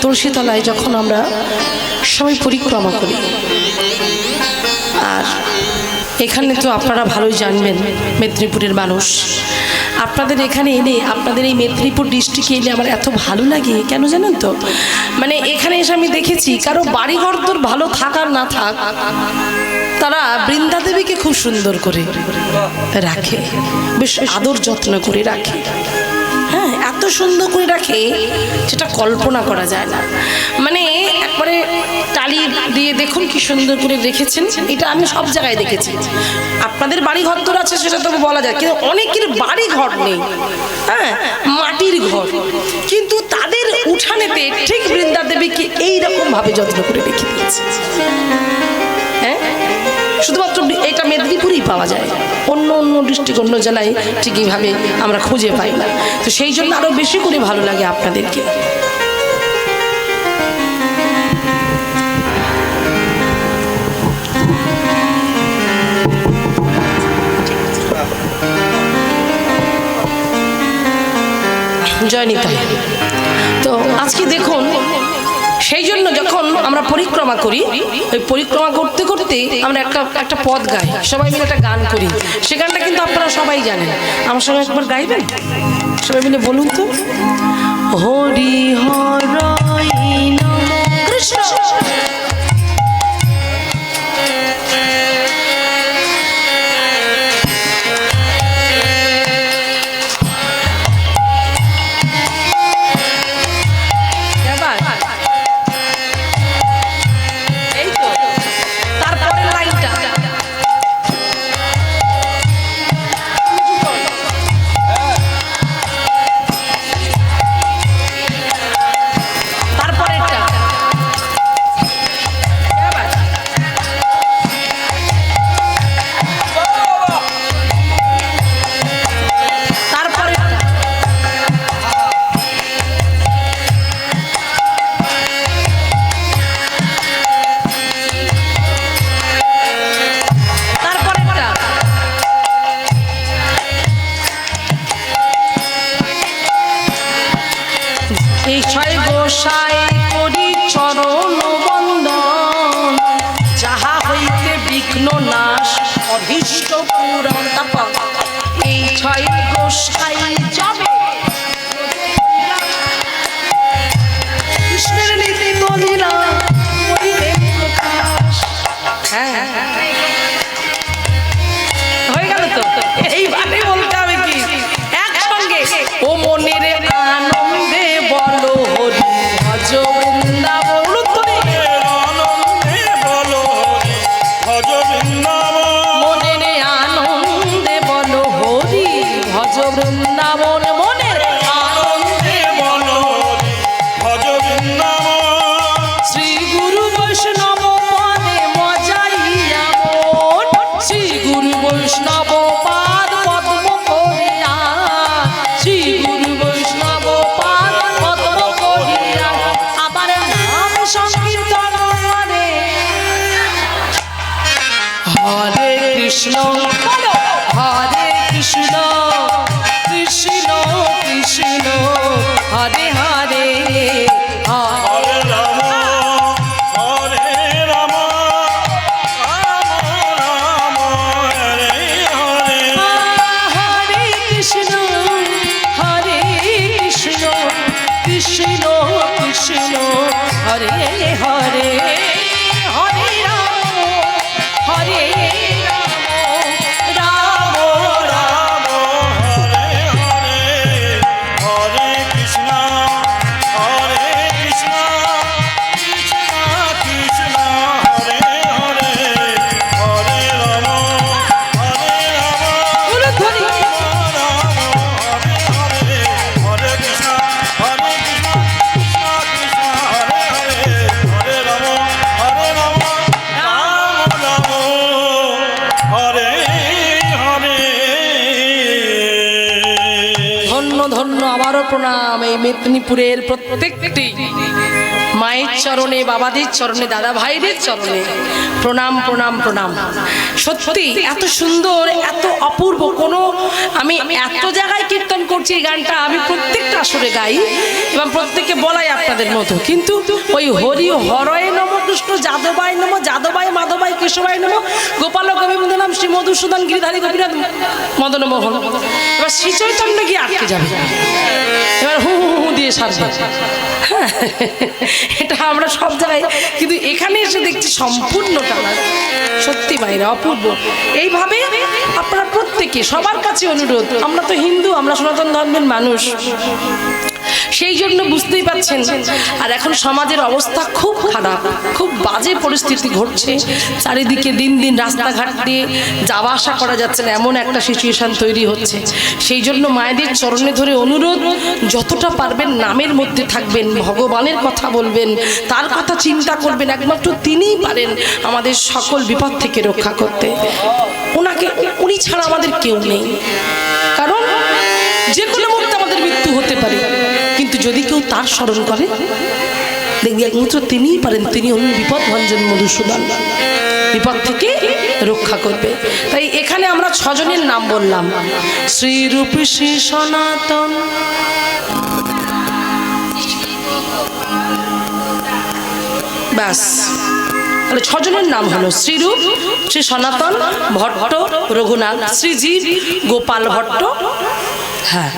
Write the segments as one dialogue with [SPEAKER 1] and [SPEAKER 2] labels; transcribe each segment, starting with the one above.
[SPEAKER 1] তুলসীতলায় যখন আমরা সবাই পরিক্রমা করি, আর এখানে তো আপনারা ভালোই জানবেন মেদিনীপুরের মানুষ, আপনাদের এখানে এলে, আপনাদের এই মেদিনীপুর ডিস্ট্রিক্টে এলে আমার এত ভালো লাগে কেন জানেন তো? মানে এখানে এসে আমি দেখেছি কারো বাড়িঘর তোর ভালো থাক আর না থাক, তারা বৃন্দাদেবীকে খুব সুন্দর করে রাখে, বেশ আদর যত্ন করে রাখে। হ্যাঁ, এত সুন্দর করে রাখে যেটা কল্পনা করা যায় না। মানে একবারে টালি দিয়ে দেখুন কি সুন্দর করে রেখেছেন। এটা আমি সব জায়গায় দেখেছি। আপনাদের বাড়ি ঘর তোর আছে সেটা তো বলা যায়, কিন্তু অনেকের বাড়ি ঘর নেই, হ্যাঁ, মাটির ঘর, কিন্তু তাদের উঠানেতে ঠিক বৃন্দাদেবীকে এইরকম ভাবে যত্ন করে রেখে দিয়েছে। হ্যাঁ, শুধুমাত্র এটা মেদিনীপুরেই পাওয়া যায়, অন্য অন্য ডিস্ট্রিক্ট অন্য জেলায় ঠিক এইভাবে আমরা খুঁজে পাই না। তো সেই জন্য আরো বেশি করে ভালো লাগে আপনাদেরকে। জয় নিতাই। তো আজকে দেখুন, সেই জন্য যখন আমরা পরিক্রমা করি, ওই পরিক্রমা করতে করতে আমরা একটা পদ গাই, সবাই মিলে একটা গান করি। সে গানটা কিন্তু আপনারা সবাই জানেন, আমার সঙ্গে একবার গাইবেন, সবাই মিলে বলুন তো। হরি হর কৃষ্ণ
[SPEAKER 2] প্রণাম। এই মেদিনীপুরের প্রত্যেকটি
[SPEAKER 1] মায়ের চরণে, বাবাদের চরণে, দাদা ভাইদের চরণে প্রণাম প্রণাম প্রণাম। সত্যি এত সুন্দর, এত অপূর্ব। কোনো আমি এত জায়গায় কীর্তন করছি এই গানটা, আমি প্রত্যেকটা আসরে গাই এবং প্রত্যেককে বলাই আপনাদের মতো, কিন্তু ওই হরি হরয়ে নম, কৃষ্ণ যাদবায় নম, যাদবায় মাধবায় কেশবায় নম, গোপাল গোবিন্দ নাম শ্রী মধুসূদন গিরিধারী গোপীনাথ মদন মোহন। এবার শ্রী চৈতন্য গিয়ে আটকে যাবে, এবার হু হু হু দিয়ে সারবে। হ্যাঁ, এটা আমরা সব জায়গায়, কিন্তু এখানে এসে দেখছি সম্পূর্ণটা সত্যি মায়েরা অপূর্ব। এইভাবে আপনারা প্রত্যেকে, সবার কাছে অনুরোধ, আমরা তো হিন্দু, আমরা সনাতন ধর্মের মানুষ, সেই জন্য বুঝতেই পাচ্ছেন। আর এখন সমাজের অবস্থা খুব খারাপ, খুব বাজে পরিস্থিতি ঘটছে চারিদিকে। দিন দিন রাস্তাঘাট দিয়ে যাওয়া আসা করা যাচ্ছে না, এমন একটা সিচুয়েশন তৈরি হচ্ছে। সেই জন্য মায়েদের চরণে ধরে অনুরোধ, যতটা পারবেন নামের মধ্যে থাকবেন, ভগবানের কথা বলবেন, তার কথা চিন্তা করবেন। একমাত্র তিনিই পারেন আমাদের সকল বিপদ থেকে রক্ষা করতে। ওনাকে, উনি ছাড়া আমাদের কেউ নেই। কারণ যে কোনো মুহূর্তে আমাদের মৃত্যু হতে পারে, কিন্তু যদি কেউ তার স্মরণ করে, দেখবি একমাত্র তিনিই পারেন। তিনি হলেন বিপদ ভঞ্জন মধুসূদন, বিপদ থেকে রক্ষা করবে। তাই এখানে আমরা 6 জনের নাম বললাম, শ্রীরূপ শ্রী সনাতন, ব্যাস। তাহলে 6 জনের নাম হলো শ্রীরূপ, শ্রী সনাতন, ভট্ট, রঘুনাথ, শ্রীজীব, গোপাল ভট্ট। হ্যাঁ,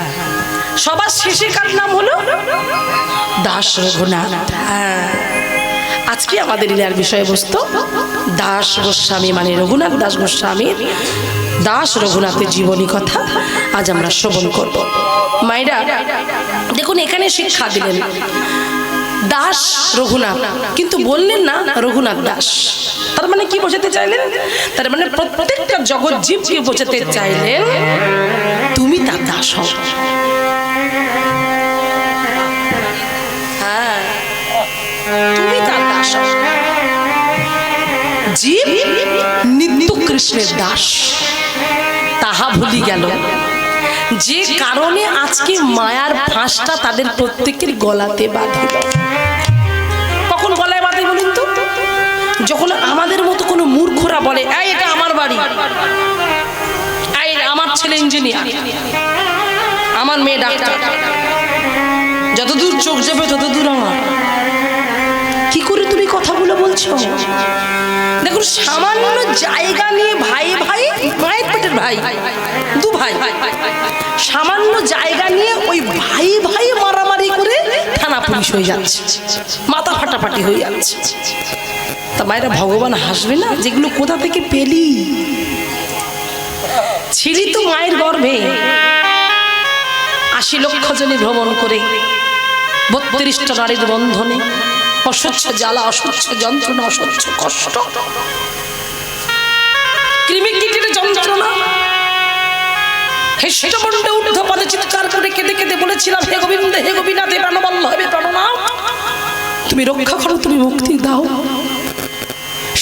[SPEAKER 1] সবার শেষে কার নাম হলো দাস রঘুনাথ। হ্যাঁ, আজকে আমাদের লীলার বিষয়বস্তু দাস গোস্বামী, মানে রঘুনাথ দাস গোস্বামীর দাস রঘুনাথের জীবনী কথা আজ আমরা শ্রবণ করব। মায়েরা দেখুন, এখানে শিক্ষা দিলেন দাস রঘুনাথ, কিন্তু বললেন না রঘুনাথ দাস। তার মানে কি বোঝাতে চাইলেন? তার মানে প্রত্যেকটা জগৎ জীবকে বোঝাতে চাইলেন তুমি তার দাস হও। হ্যাঁ, তুমি তার দাস হও। জীব নিত্য কৃষ্ণের দাস, তাহা ভুলি গেল। যে কারণে আজকে মায়ার ফাঁসটা তাদের প্রত্যেকের গলাতে বাঁধিল। কখন গলায় বাঁধে বলুন তো? যখন আমাদের মতো কোনো মূর্খরা বলে, এই এটা আমার বাড়ি, এই আমার ছেলে ইঞ্জিনিয়ার, আমার মেয়ে ডাক্তার, যতদূর চোখ যাবে ততদূর আমার। কি করে তুমি কথাগুলো বলছো? দেখুন, সামান্য জায়গা নিয়ে ভাই ভাই, মায়ের পেটের ভাই, দু ভাই, সামান্য জায়গা নিয়ে ওই ভাই ভাই মারামারি করে থানা পুলিশ হয়ে যাচ্ছে, মাথা ফাটাফাটি হয়ে যাচ্ছে। তা মায়েরা, ভগবান হাসবে না? যেগুলো কোথা থেকে পেলি? ছিলি তো মায়ের গর্ভে 80 লক্ষ জনে ভ্রমণ করে, 32টা নারীর বন্ধনে, অসহ্য জ্বালা, অসহ্য যন্ত্রণা, অসহ্য কষ্ট, কৃমিকীটের যন্ত্রণা। হে শিষ্টমণ্ডে ঊর্ধ্ব পদে চিৎকার করে কেঁদে কেঁদে বলেছিলাম, হে গোবিন্দ, হে গোপীনাথ, হে প্রাণবল্লভ, হে প্রাণনাথ, তুমি রক্ষা করো, তুমি মুক্তি দাও।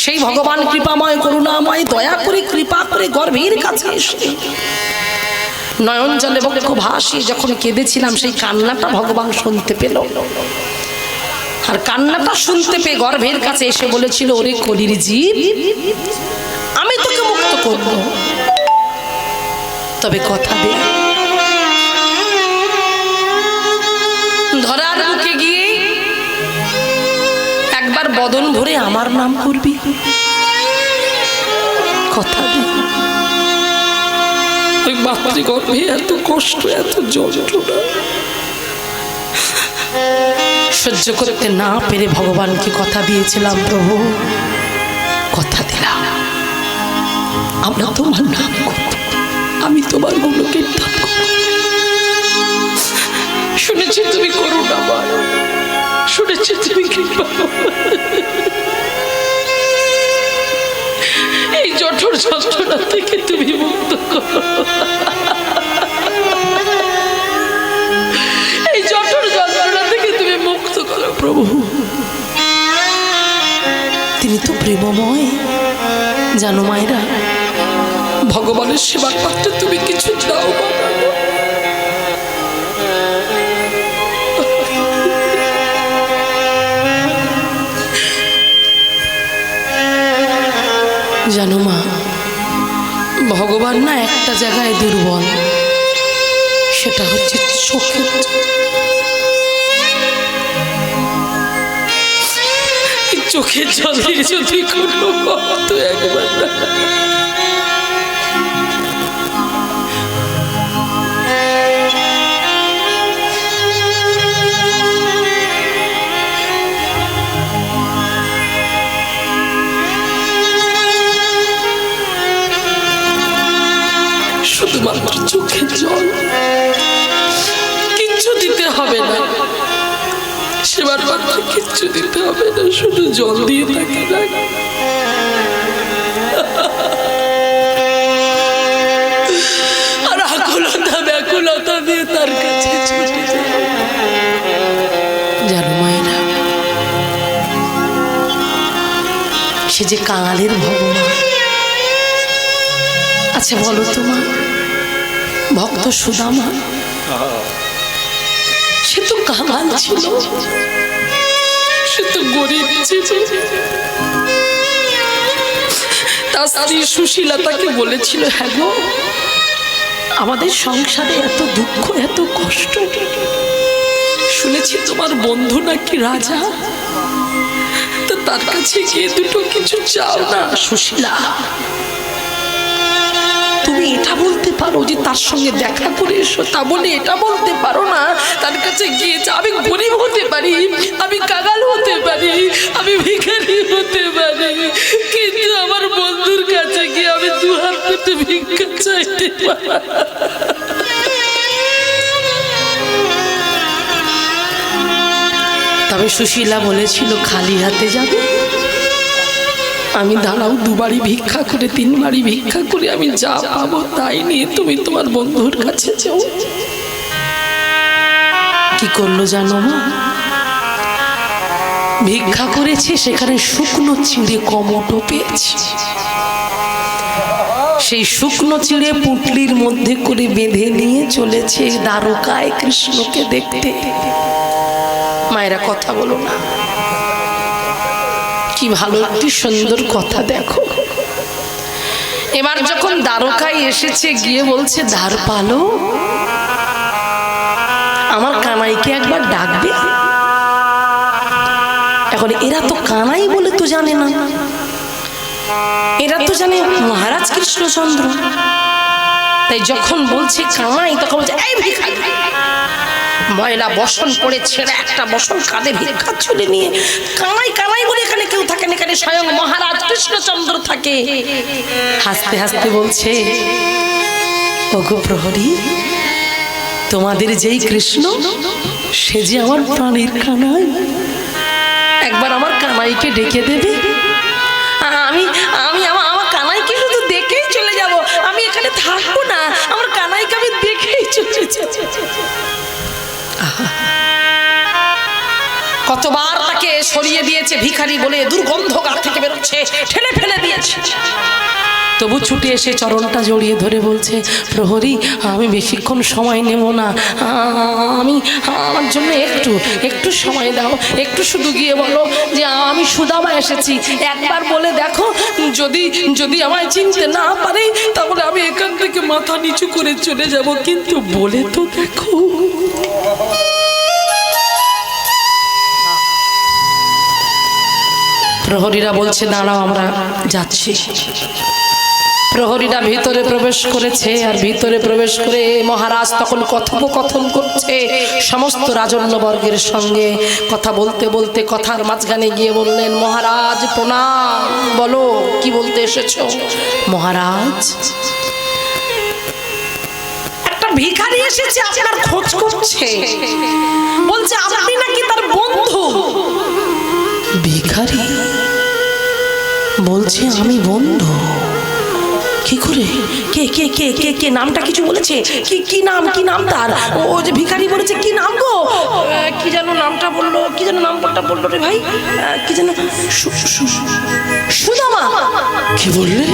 [SPEAKER 1] সেই ভগবান কৃপাময়, করুণাময়, দয়া করে, কৃপা করে গর্ভের কাছে এসে নয়ন জলে বক্ষ ভাসিয়ে যখন কেঁদেছিলাম, সেই কান্নাটা ভগবান শুনতে পেল। আর কান্নাটা শুনতে পেয়ে গর্ভের কাছে এসে বলেছিল, ওরে কলির জীব, আমি তোকে মুক্ত করব, তবে কথা দে, ধরার বুকে গিয়ে একবার বদন ভরে আমার নাম করবি, কথা দে। ওই মাতৃগর্ভে এত কষ্ট, এত যন্ত্রণা সহ্য করতে না পেরে ভগবানকে কথা দিয়েছিলাম, প্রভু কথা দিলাম, আমরা তোমার নাম করব, আমি তোমার গুণকীর্তন করব। শুনেছি তুমি করুণাময়, শুনেছি তুমি কৃপাময়, এই জঠর যন্ত্রণা থেকে তুমি মুক্ত করো, এই জঠর যন্ত্রণা থেকে তুমি মুক্ত করো প্রভু। তিনি তো প্রেমময়, জানো মায়েরা, ভগবানের সেবার পাত্রে তুমি কিছু দাও বানানো। জানো মা, ভগবান না একটা জায়গায় দুর্বল, সেটা হচ্ছে চোখের। চোখের জল দিয়ে যদি কোনো ভক্ত একবার না শুধুমাত্র চোখের জল, কিচ্ছু দিতে হবে না, সেবার মাত্র কিচ্ছু দিতে হবে না, শুধু জল দিয়ে থাকে না। আর আকুলতা ব্যাকুলতা দিয়ে তার কাছে ছুটে যায়। জানো মায়েরা, সে যে কাঙালের ভগবান। আচ্ছা বলো তো মা, ভক্ত সুদামা সে তো কাঙাল ছিল, সে তো গরিব ছিল। তার স্ত্রী সুশীলা তাকে বলেছিল, হ্যাঁ গো, আমাদের সংসারে এত দুঃখ এত কষ্ট, শুনেছি তোমার বন্ধু নাকি রাজা, তো তার কাছে গিয়ে দুটো কিছু চাও না সুশীলা। তুমি এটা বলতে পারো যে তার সঙ্গে দেখা করে এসো, তা বলে এটা বলতে পারো না তার কাছে গিয়ে আমি গরিব হতে পারি, আমি কাঙাল হতে পারি, আমি ভিখারি হতে পারি, কিন্তু আমার বন্ধুর কাছে গিয়ে আমি দু হাত পেতে ভিক্ষা চাইতে পারি। তবে সুশীলা বলেছিল, খালি হাতে যাবে? আমি দাঁড়াও, দুবারই ভিক্ষা করে তিনবারই ভিক্ষা করে আমি যা পাবো তাই নিয়ে তুমি তোমার বন্ধুর কাছে যাও। কি করলো জানো মা? ভিক্ষা করেছে, সেখানে শুকনো চিড়ে কমটো পেয়েছে, সেই শুকনো চিড়ে পুটলির মধ্যে করে বেঁধে নিয়ে চলেছে দ্বারকায় কৃষ্ণকে দেখতে। মায়েরা কথা বলো না, কি ভালো একটি সুন্দর কথা। দেখো, এবার যখন দ্বারকায় এসেছে, গিয়ে বলছে, দ্বারপালো আমার কানাইকে একবার ডাকবে। এখন এরা তো কানাই বলে তো জানে না, এরা তো জানে মহারাজ কৃষ্ণচন্দ্র। তাই যখন বলছে কানাই, তখন বলছে, এই ভিখারি। ময়লা বসন পড়ে ছেড়ে একটা বসন কাঁধে ভিক্ষা চলে নিয়ে কানাই কানাই বলে এখানে কেউ থাকে না, এখানে স্বয়ং মহারাজ কৃষ্ণচন্দ্র থাকে। হাসতে হাসতে বলছে, ওগো প্রহরী, তোমাদের যেই কৃষ্ণ, সে যে আমার প্রাণের কানাই, একবার আমার কানাইকে ডেকে দেবে। আমি আমি আমার কানাইকে শুধু দেখেই চলে যাব, আমি এখানে থাকবো না, আমার কানাইকে আমি দেখেই চলে যাব। কতবার তাকে সরিয়ে দিয়েছে, ভিখারি বলে দুর্গন্ধ গা থেকে বেরোচ্ছে, ঠেলে ফেলে দিয়েছে, তবু ছুটে এসে চরণটা জড়িয়ে ধরে বলছে, প্রহরী আমি বেশিক্ষণ সময় নেব না, আমার জন্য একটু সময় দাও, একটু শুধু গিয়ে বলো যে আমি সুদামা এসেছি, একবার বলে দেখো, যদি আমায় চিনতে না পারে তাহলে আমি এখান থেকে মাথা নিচু করে চলে যাব, কিন্তু বলে তো দেখো। প্রহরীরা বলছে, দাঁড়াও আমরা যাচ্ছি। প্রহরীরা ভিতরে প্রবেশ করেছে, আর ভিতরে প্রবেশ করে মহারাজ তখন কথোপকথন করছে সমস্ত রাজন্যবর্গের সঙ্গে। কথা বলতে বলতে কথার মাঝখানে গিয়ে বললেন, মহারাজ প্রণাম, বলো কি বলতে এসেছো? মহারাজ, একটা ভিখারি এসেছে আপনার খোঁজ করছে, বলছে আপনি নাকি তার বন্ধু। ভিখারি বলছে আমি বন্ধু? কি করে? কে কে কে কে কে নামটা কিছু বলেছে? কি নাম তার? ও যে ভিখারি বলেছে, কি নাম গো? কি যেন নামটা বললো, কি যেন নামটা বললো রে ভাই, কি যেন? সুদামা। কি বললে?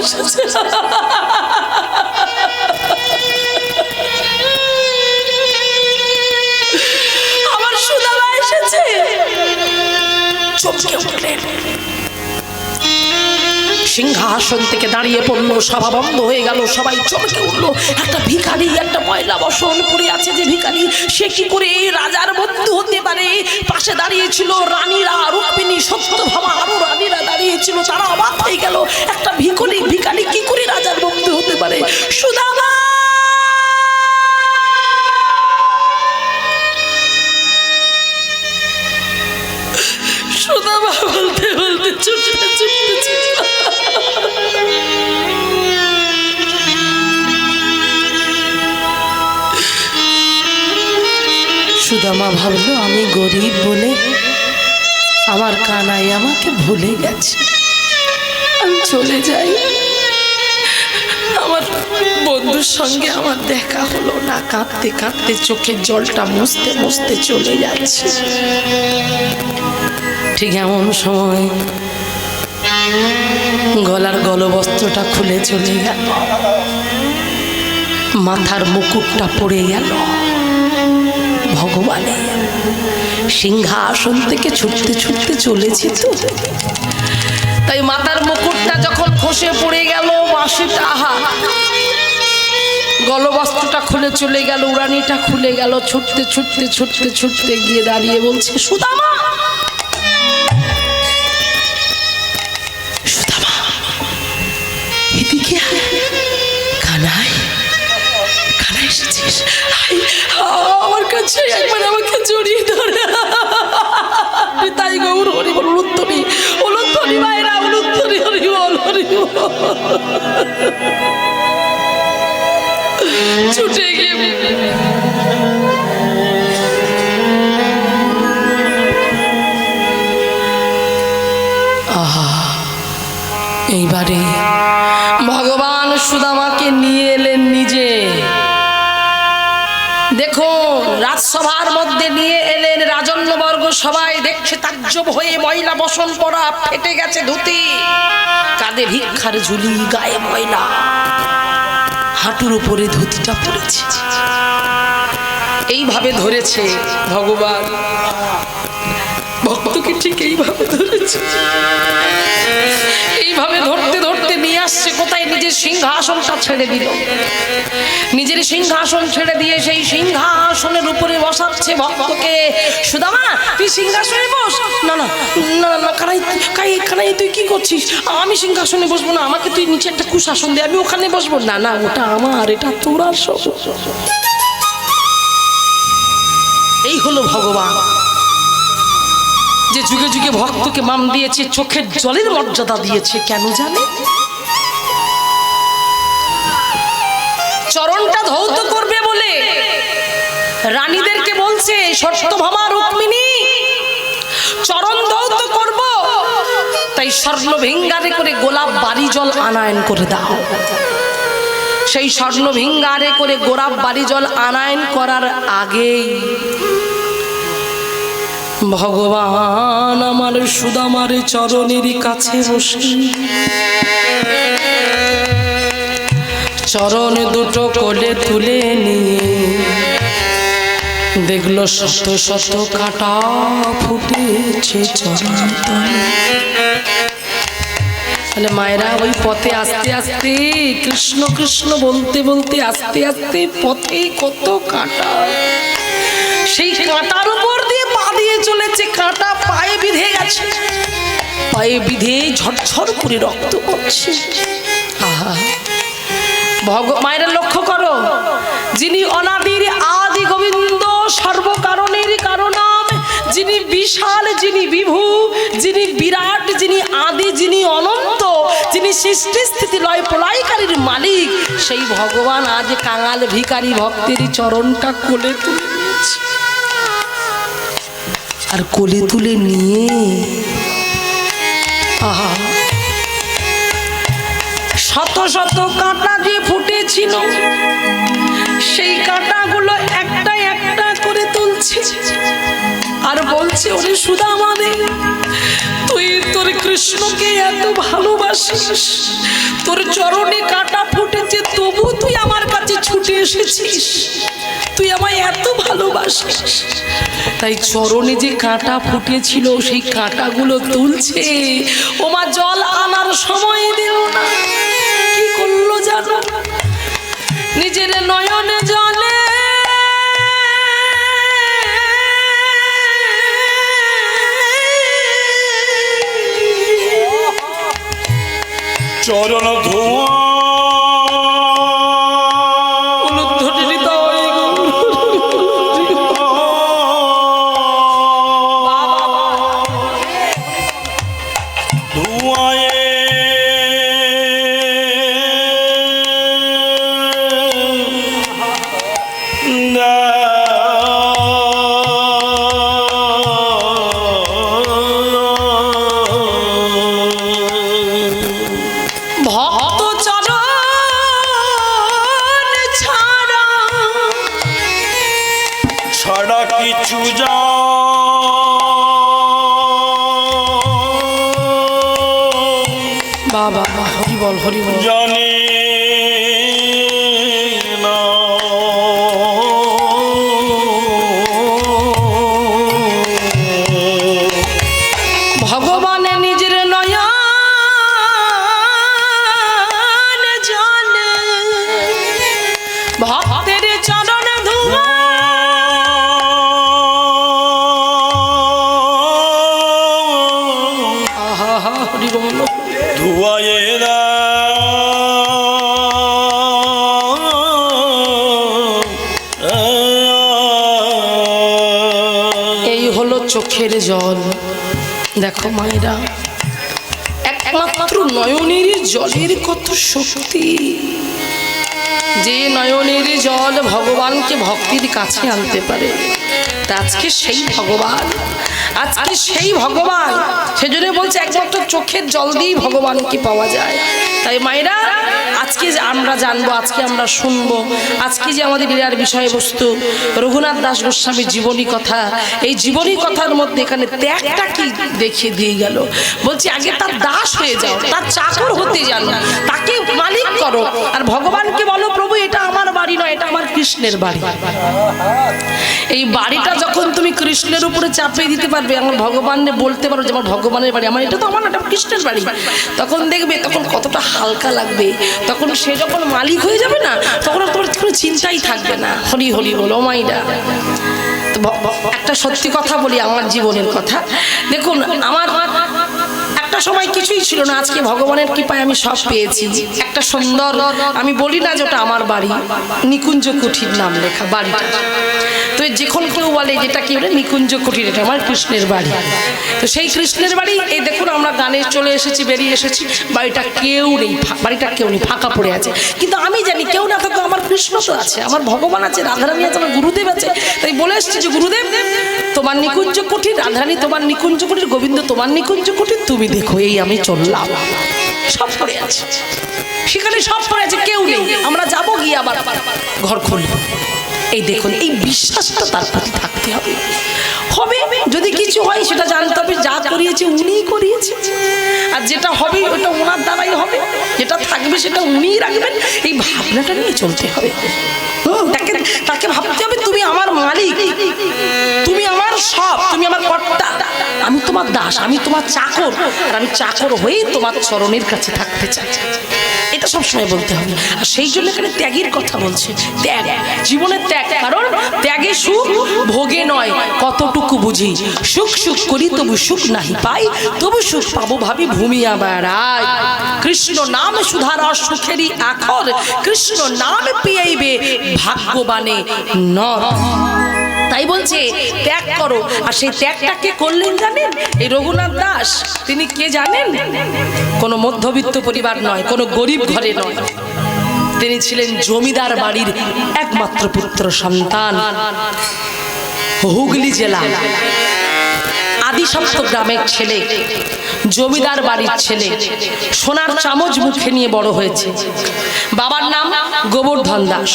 [SPEAKER 1] এসেছে। আমার সুদামা এসেছে। চমকে উঠলেন, সিংহাসন থেকে দাঁড়িয়ে পড়লো, সভা বন্ধ হয়ে গেল, সবাই চমকে উঠলো। একটা ভিখারি, একটা ময়লা বসন পড়ে আছে যে ভিখারি, সে কি করে রাজার বন্ধু হতে পারে? পাশে দাঁড়িয়েছিল রানীরা, রুক্মিণী, সত্যভামা, আরো রানীরা দাঁড়িয়েছিল, তারা অবাক হয়ে গেল, একটা ভিখারি কি করে রাজার বন্ধু হতে পারে? সুদামা সুদামা বলতে বলতে ছুটতে ছুটতে সুদামা ভাবলো আমি গরিব বলে আমার কানাই আমাকে ভুলে গেছে, আমি চলে যাই। আমার বন্ধুর সঙ্গে আমার দেখা হলো না। কাঁদতে কাঁদতে চোখের জলটা মুছতে মুছতে চলে যাচ্ছে। ঠিক এমন সময় গলার গলবস্ত্রটা খুলে চলে গেল, মাথার মুকুটটা পড়ে গেল। ভগবানের সিংহাসন থেকে ছুটতে ছুটতে চলেছি তো, তাই মাথার মুকুটটা যখন খসে পড়ে গেল, বাঁশিটা আহা, গলবস্ত্রটা খুলে চলে গেল, উড়ানিটা খুলে গেল। ছুটতে ছুটতে ছুটতে ছুটতে গিয়ে দাঁড়িয়ে বলছে সুদামা, সুদামা এদিকে কানাই, কানাই এসেছিস, আমার কাছে একবার আমাকে জড়িয়ে ধরে। তাই গৌর হরি বল, উলুত্তরি উলুত্তরি মায়েরা, উলুত্তরি হরি বল, হরি বল। ছুটে গিয়ে এইবারে ভগবান সুদামাকে নিয়ে এলেন নিজে। দেখুন, রাজসভার মধ্যে নিয়ে এলেন, রাজন্যবর্গ সবাই দেখছে তাজ্জব হয়ে। ময়লা বসন পরা, ফেটে গেছে ধুতি, কাঁধে ভিক্ষার ঝুলি, গায়ে ময়লা, হাঁটুর উপরে ধুতিটা পড়েছে। এইভাবে ধরেছে ভগবান ভক্তকে, ঠিক এইভাবে ধরেছে। এইভাবে ধরতে ধরতে নিয়ে আসছে কোথায়? নিজের সিংহাসনটা ছেড়ে দিল। নিজের সিংহাসন ছেড়ে দিয়ে সেই সিংহাসনের উপরে বসাচ্ছে ভক্তকে। সুদামা তুই সিংহাসনে বস। না না না না, কানাই তুই কি করছিস? আমি সিংহাসনে বসবো না, আমাকে তুই নিচে একটা কুশাসন দে, আমি ওখানে বসবো। না না, ওটা আমার, এটা তোর সব। এই হলো ভগবান, যে যুগে যুগে ভক্তকে মান দিয়েছে, চোখের জলের মর্যাদা দিয়েছে। কেন জানে? চরণটা ধৌত করবে বলে রানীদেরকে বলছে, সত্যভামা, রুক্মিণী, চরণ ধৌত করব, তাই স্বর্ণ ভিঙ্গারে করে গোলাপ বাড়ি জল আনায়ন করে দাও। সেই স্বর্ণ ভিঙ্গারে করে গোলাপ বাড়ি জল আনায়ন করার আগেই ভগবান আমার সুদামার চরণের কাছে বসে চরণ দুটো কোলে তুলে নিয়ে দেখলো শত শত কাঁটা ফুটেছে চরণ তলে। তাহলে মায়েরা ওই পথে আস্তে আস্তে কৃষ্ণ কৃষ্ণ বলতে বলতে আস্তে আস্তে পথে কত কাঁটা, সেই কাঁটার উপর দিয়ে পা দিয়ে চলেছে, কাঁটা পায়ে বিঁধে গেছে, পায়ে বিঁধে ঝরঝর করে রক্ত পড়ছে। আহা, মায়েরা লক্ষ্য করো, যিনি অনাদির আদি গোবিন্দ, সর্বকারণের কারণাম, যিনি বিশাল, যিনি বিভু, যিনি বিরাট, যিনি আদি, যিনি অনন্ত, যিনি সৃষ্টি স্থিতি লয় প্রলয়কারীর মালিক, সেই ভগবান আজ কাঙাল ভিখারি ভক্তের চরণটা কোলে তুলে নিয়েছে। আর কোলে তুলে নিয়ে আহা, শত শত কাঁটা দিয়ে ফুটেছিল, সেই কাঁটাগুলো একটা একটা করে তুলছে আর বলছে, ওরে সুদামা রে, তুই তোর কৃষ্ণ কৃষ্ণকে এত ভালোবাসিস, তোর চরণে কাঁটা ফুটেছে তবু তুই আমার কাছে ছুটে এসেছিস, তুই আমায় এত ভালোবাসিস। তাই চরণে যে কাঁটা ফুটেছিল সেই কাঁটাগুলো তুলছে। ও মা জল আনার সময় দিল না, কি করলো জানো? নিজের নয়নে জলে
[SPEAKER 2] চরণ ধোয়া কিছু যা
[SPEAKER 1] বাবা হরি বল হরি বল
[SPEAKER 2] জানি না।
[SPEAKER 1] ভগবান নিজের নয়ন জলে ভক্তের চরণ ধুয়া
[SPEAKER 2] ধুয়ায়ে না
[SPEAKER 1] এই হলো চোখের জল। দেখো মায়েরা, একমাত্র নয়নের জলের কত শক্তি, যে নয়নের জল ভগবানকে ভক্তির কাছে আনতে পারে। আজকে সেই ভগবান, আজকে সেই ভগবান, সেজন্য বলছে একমাত্র চোখের জল দিয়েই ভগবানকে পাওয়া যায়। তাই মায়েরা, আজকে যে আমরা জানবো, আজকে আমরা শুনবো, আজকে যে আমাদের লীলার বিষয়বস্তু রঘুনাথ দাস গোস্বামীর জীবনী কথা, এই জীবনী কথার মধ্যে এখানে ত্যাগটা কি দেখিয়ে দিয়ে গেল। বলছি আগে তার দাস হয়ে যাও, তার চাকর হতে জানো, তাকে মালিক করো, আর ভগবানকে বলো প্রভু এটা আমার বাড়ি নয়, এটা আমার কৃষ্ণের বাড়ি। এই বাড়িটা যখন তুমি কৃষ্ণের উপরে চাপিয়ে দিতে পারবে, আমার ভগবানকে বলতে পারো যে আমার ভগবানের বাড়ি, আমার এটা তো আমার এটা কৃষ্ণের বাড়ি, তখন দেখবে তখন কতটা হালকা লাগবে। তখন সে যখন মালিক হয়ে যাবে না, তখন আর তোমার কোনো চিন্তাই থাকবে না। হরি হরি বলো মাইরা। তো একটা সত্যি কথা বলি, আমার জীবনের কথা। দেখুন, আমার একটা সময় কিছুই ছিল না, আজকে ভগবানের কৃপায় আমি সব পেয়েছি। একটা সুন্দর, আমি বলি না যেটা আমার বাড়ি, নিকুঞ্জ কুঠির নাম লেখা বাড়িটা। তো যখন কেউ বলে যেটা কি বলে নিকুঞ্জ কুঠির, এটা আমার কৃষ্ণের বাড়ি। তো সেই কৃষ্ণের বাড়ি, এই দেখুন আমরা গানে চলে এসেছি, বেরিয়ে এসেছি, বাড়িটা কেউ নেই, বাড়িটা কেউ নেই, ফাঁকা পড়ে আছে। কিন্তু আমি জানি কেউ না থাকলেও আমার কৃষ্ণ তো আছে, আমার ভগবান আছে, রাধারানী আছে, আমার গুরুদেব আছে। তাই বলে এসেছি যে গুরুদেব তোমার নিকুঞ্জ কুঠির, রাধারানী তোমার নিকুঞ্জ কুঠির, গোবিন্দ তোমার নিকুঞ্জ কুঠির, তুমি দেখো। এই আমি চললাম, সব পড়ে আছে সেখানে, সব পড়ে আছে, কেউ নেই। আমরা যাবো, গিয়ে আবার ঘর খুলবো। এই দেখুন, এই বিশ্বাসটা তার প্রতি থাকতে হবে। হবে যদি কিছু হয় সেটা জানতে হবে, যা করিয়েছে উনিই করিয়েছে, আর যেটা হবে ওটা ওনার দ্বারাই হবে, যেটা থাকবে সেটা উনিই রাখবেন। এই ভাবনাটা নিয়ে চলতে হবে। তাকে ভাবতে হবে তুমি আমার মালিক, তুমি আমার সব, তুমি আমার কর্তা, আমি তোমার দাস, আমি তোমার চাকর, আর আমি চাকর হয়েই তোমার চরণের কাছে থাকতে চাই। এটা সবসময় বলতে হবে। আর সেই জন্য এখানে ত্যাগের কথা বলছে, ত্যাগ, জীবনের ত্যাগ। কারণ ত্যাগে সুখ, ভোগে নয়, কতটুকু বুঝি। সুখ সুখ করি তবু সুখ নাহি পাই, তবু সুখ পাবো ভাবি ভূমিয়া বেড়াই। কৃষ্ণ নাম সুধার সুখেরই আখর, কৃষ্ণ নাম পিয়াইবে ভাগ্যবানে নর। তাই বলছে ত্যাগ করো। আর সেই ত্যাগটা কে করলেন জানেন? এই রঘুনাথ দাস। তিনি কে জানেন? কোনো মধ্যবিত্ত পরিবার নয়, কোনো গরিব ঘরে নয়, তিনি ছিলেন জমিদার বাড়ির একমাত্র পুত্র সন্তান। হুগলি জেলা আদিসপ্ত গ্রামের ছেলে, জমিদার বাড়ির ছেলে, সোনার চামচ মুখে নিয়ে বড় হয়েছে। বাবার নাম গোবর্ধন দাস,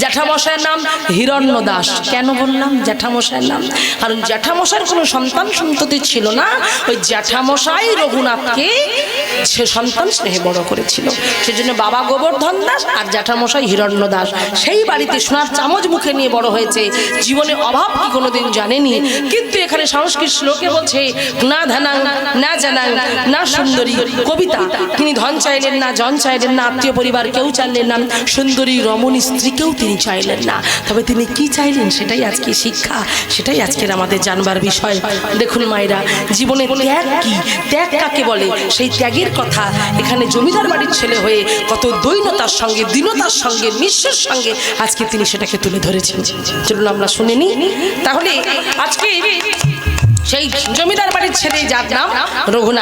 [SPEAKER 1] জ্যাঠামশাইয়ের নাম হিরণ্য দাস। কেন বললাম জ্যাঠামশাইয়ের নাম? কারণ জ্যাঠামশাইয়ের কোনো সন্তান সন্ততি ছিল না, ওই জ্যাঠামশাই রঘুনাথকে সে সন্তান স্নেহে বড় করেছিল। সেজন্য বাবা গোবর্ধন দাস আর জ্যাঠামশাই হিরণ্য দাস। সেই বাড়িতে সোনার চামচ মুখে নিয়ে বড় হয়েছে। জীবনে অভাব কি কোনোদিন জানেনি, কিন্তু এখানে সংস্কৃত শ্লোকে বলছে না ধানাং না জানাং না সুন্দরী কবিতা। তিনি ধন চাইলেন না, জন চাইলেন না, আত্মীয় পরিবার কেউ চাইলেন না, সুন্দরী রমণী স্ত্রীকেও তিনি চাইলেন না। তবে তিনি কি চাইলেন সেটাই আজকে শিক্ষা, সেটাই আজকের আমাদের জানবার বিষয়। দেখুন মায়েরা, জীবনে ত্যাগ কি, ত্যাগ কাকে বলে, সেই ত্যাগের কথা এখানে জমিদার বাড়ির ছেলে হয়ে কত দৈন্যতার সঙ্গে, দীনতার সঙ্গে, নিঃস্বের সঙ্গে আজকে তিনি সেটাকে তুলে ধরেছেন। চলুন আমরা শুনে নিই। তাহলে আজকে সেই জমিদার বাড়ির ছেলে যার নাম রঘুনাথ।